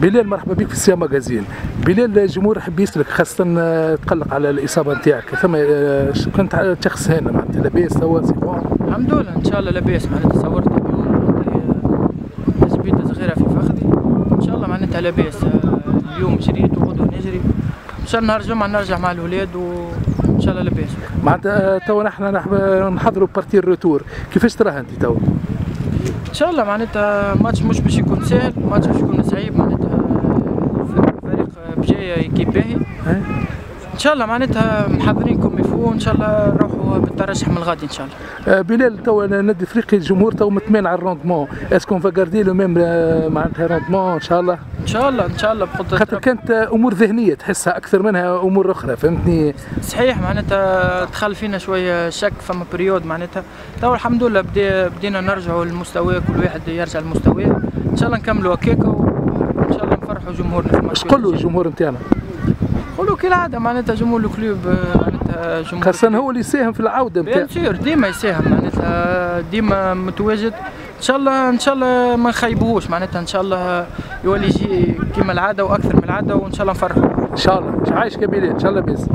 بلال مرحبا بك في السيا ماغازين. بلال الجمهور يحب يسلك خاصة تقلق على الإصابة نتاعك، ثم كنت شخص هنا معناتها لاباس توا سي بون؟ الحمد لله إن شاء الله لاباس، معناتها صورت اليوم تثبيتة صغيرة في فخذي، إن شاء الله معناتها لاباس. اليوم جريت وغدوة نجري، إن شاء الله نهار الجمعة نرجع مع الولاد وإن شاء الله لاباس. معناتها توا نحن نحضروا بارتي الروتور، كيفاش تراها أنت توا؟ ان شاء الله معناتها ماتش مش باش يكون سهل، ماتش باش يكون صعيب، معناتها فريق بجايه يكيب باهي ان شاء الله، معناتها محضرين كوم يفو، ان شاء الله نروحوا بالترشح من الغادي ان شاء الله. بلال توا نادي افريقي الجمهور توا متمين على الروندمون، اسكون فا غاردي لو ميم معناتها روندمون ان شاء الله؟ ان شاء الله ان شاء الله بقدرة خاطر كانت امور ذهنيه تحسها اكثر منها امور اخرى، فهمتني؟ صحيح، معناتها دخل فينا شويه شك، فما بريود معناتها توا الحمد لله بدينا نرجعوا للمستوى، كل واحد يرجع لمستواه، ان شاء الله نكملوا هكاكا وان شاء الله نفرحوا جمهورنا. اش تقول له الجمهور نتاعنا؟ نقولوا كالعاده معناتها جمهور الكلوب، معناتها جمهور خاصة هو اللي يساهم في العودة نتاع بيان سور، ديما يساهم، معناتها ديما متواجد، ان شاء الله ان شاء الله ما نخيبوهوش، معناتها ان شاء الله يولي يجي كيما العاده واكثر من العاده، وان شاء الله نفرحوا. ان شاء الله. عايش كبير ان شاء الله بس.